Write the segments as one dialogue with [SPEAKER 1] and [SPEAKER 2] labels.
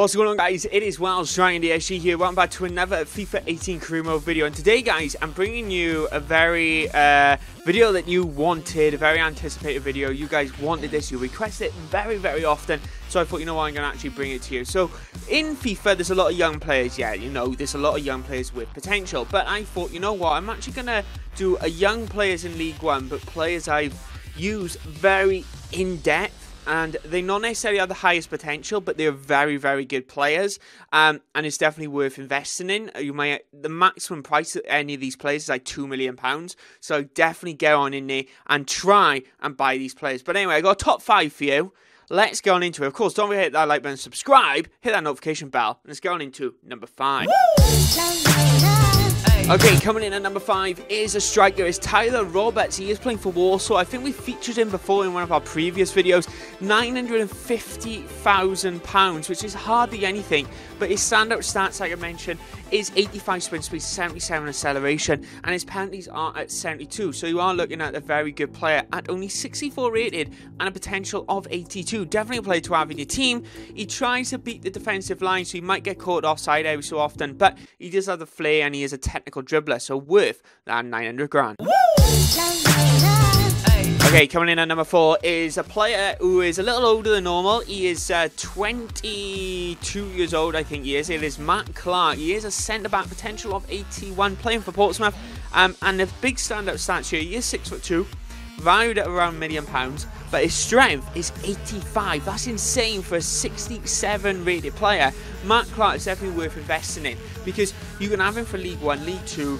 [SPEAKER 1] What's going on, guys? It is WelshDragonDSG here. Welcome back to another FIFA 18 career mode video. And today, guys, I'm bringing you a very video that you wanted, a very anticipated video. You guys wanted this. You requested it very often. So I thought, you know what, I'm going to actually bring it to you. So in FIFA, there's a lot of young players. Yeah, you know, there's a lot of young players with potential. But I thought, you know what, I'm actually going to do a young players in League One, but players I've used very in-depth. And they not necessarily have the highest potential, but they're very good players, and it's definitely worth investing in. The maximum price of any of these players is like £2 million, so definitely get on in there and try and buy these players. But anyway, I got a top 5 for you. Let's get on into it. Of course, don't forget to hit that like button, subscribe, hit that notification bell. Let's get on into number 5. Okay, coming in at number 5 is a striker. It's Silva Lopez. He is playing for Warsaw. I think we featured him before in one of our previous videos. £950,000, which is hardly anything. But his standout stats, like I mentioned, is 85 sprint speed, 77 acceleration, and his penalties are at 72. So you are looking at a very good player at only 64 rated and a potential of 82. Definitely a player to have in your team. He tries to beat the defensive line, so he might get caught offside every so often, but he does have the flair and he is a technical dribbler, so worth that 900 grand. Okay, coming in at number 4 is a player who is a little older than normal. He is 22 years old, I think he is. It is Matt Clark. He is a centre-back, potential of 81, playing for Portsmouth. And the big standout stats here, he is 6'2", valued at around £1 million, but his strength is 85. That's insane for a 67 rated player. Matt Clark is definitely worth investing in, because you can have him for League 1, League 2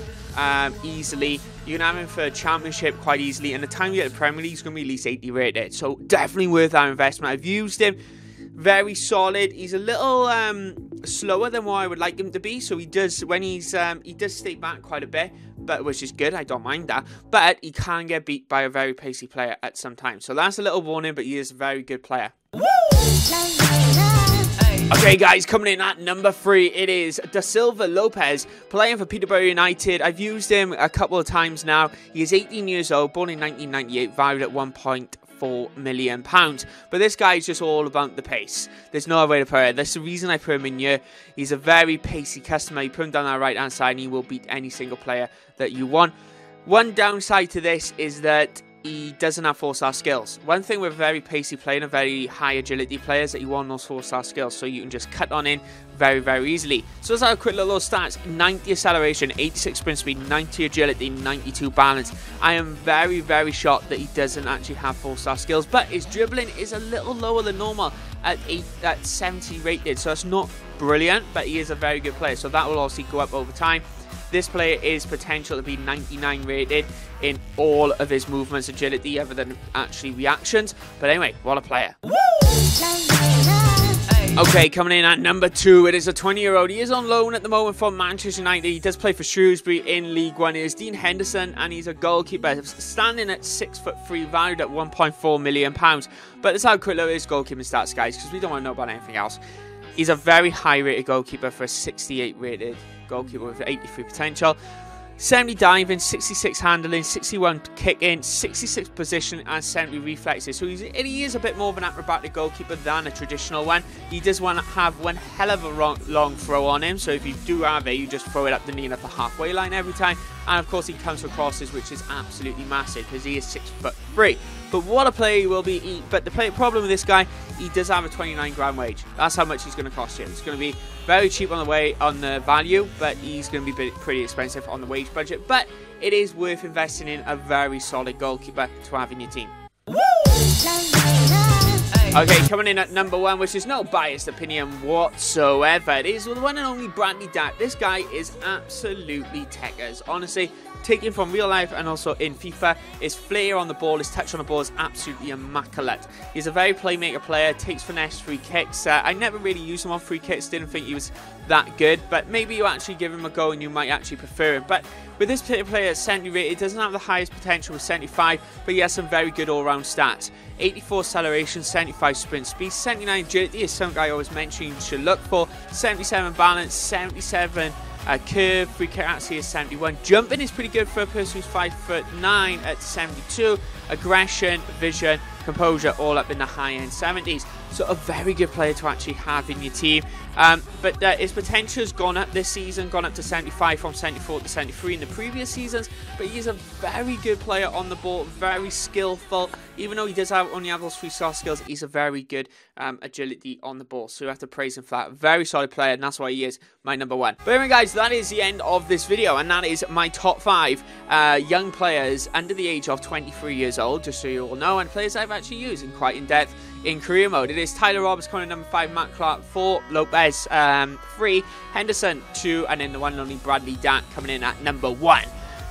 [SPEAKER 1] easily. You can have him for Championship quite easily, and the time you get the Premier League, he's going to be at least 80 rated. So definitely worth our investment. I've used him. Very solid. He's a little slower than what I would like him to be, so he does stay back quite a bit, but which is good. I don't mind that, but he can get beat by a very pacey player at some time, so that's a little warning, but he is a very good player. Okay, guys, coming in at number 3, it is Silva Lopez, playing for Peterborough United. I've used him a couple of times now. He is 18 years old, born in 1998, valued at £1.4 million. But this guy is just all about the pace. There's no other way to put it. That's the reason I put him in here. He's a very pacey customer. You put him down that right-hand side and he will beat any single player that you want. One downside to this is that he doesn't have 4-star skills. One thing with a very pacey player and a very high agility player is that you want those 4-star skills, so you can just cut on in very easily. So let's have a quick little stats. 90 acceleration, 86 sprint speed, 90 agility, 92 balance. I am very shocked that he doesn't actually have 4-star skills, but his dribbling is a little lower than normal at 70 rated, so it's not brilliant, but he is a very good player, so that will obviously go up over time. This player is potential to be 99 rated in all of his movements, agility, other than actually reactions. But anyway, what a player. Okay, coming in at number 2, it is a 20-year-old. He is on loan at the moment from Manchester United. He does play for Shrewsbury in League 1. It is Henderson, and he's a goalkeeper, standing at 6'3", valued at £1.4 million. But let's have a quick look at his goalkeeping stats, guys, because we don't want to know about anything else. He's a very high-rated goalkeeper for a 68-rated goalkeeper with 83 potential. 70 diving, 66 handling, 61 kicking, 66 position, and 70 reflexes. So he is a bit more of an acrobatic goalkeeper than a traditional one. He does want to have one hell of a long throw on him. So if you do have it, you just throw it up the knee and up the halfway line every time. And of course, he comes for crosses, which is absolutely massive because he is 6'3". But what a player he will be. But the problem with this guy, he does have a 29 grand wage. That's how much he's going to cost you. It's going to be very cheap on the value, but he's going to be pretty expensive on the wage budget. But it is worth investing in a very solid goalkeeper to have in your team. Okay, coming in at number 1, which is no biased opinion whatsoever. It is the one and only Bradley Dack. This guy is absolutely techers. Honestly, taken from real life and also in FIFA, his flair on the ball, his touch on the ball is absolutely immaculate. He's a very playmaker player, takes finesse free kicks. I never really used him on free kicks, didn't think he was that good, but maybe you actually give him a go and you might actually prefer him. But with this particular player at 70 rated, he doesn't have the highest potential with 75, but he has some very good all-round stats. 84 acceleration, 75 sprint speed, 79 agility is something I always mention you should look for, 77 balance, 77 curve, free kick accuracy is 71. Jumping is pretty good for a person who's 5'9" at 72. Aggression, vision, composure all up in the high-end 70s. So a very good player to actually have in your team. But his potential has gone up this season, gone up to 75 from 74 to 73 in the previous seasons. But he's a very good player on the ball, very skillful. Even though he does only have those 3-star skills, he's a very good agility on the ball. So you have to praise him for that. Very solid player, and that's why he is my number 1. But anyway, guys, that is the end of this video, and that is my top 5 young players under the age of 23 years old, just so you all know, and players I've actually used in quite in-depth in career mode. It is Tyler Roberts coming in number 5, Matt Clark 4, Lopez 3, Henderson 2, and then the one and only Bradley Datt coming in at number 1.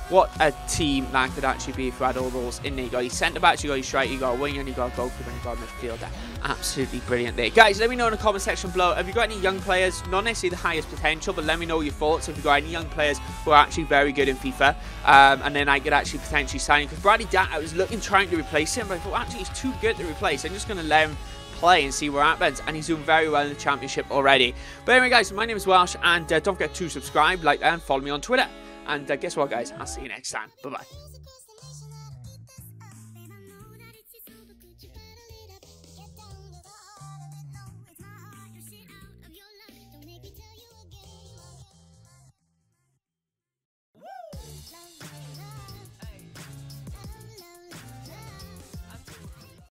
[SPEAKER 1] What a team that could actually be if you had all those in there. You got your centre-backs, you got your striker, you got a winger, and you got a goalkeeper, and you got a midfielder. Absolutely brilliant there. Guys, let me know in the comment section below. Have you got any young players, not necessarily the highest potential, but let me know your thoughts. If you've got any young players who are actually very good in FIFA, and then I could actually potentially sign him. Because Bradley Datt, I was trying to replace him, but I thought, actually, he's too good to replace. I'm just going to let him play and see what happens, and he's doing very well in the championship already. But anyway, guys, my name is Welsh, and don't forget to subscribe, like, and follow me on Twitter. And guess what, guys? I'll see you next time. Bye-bye.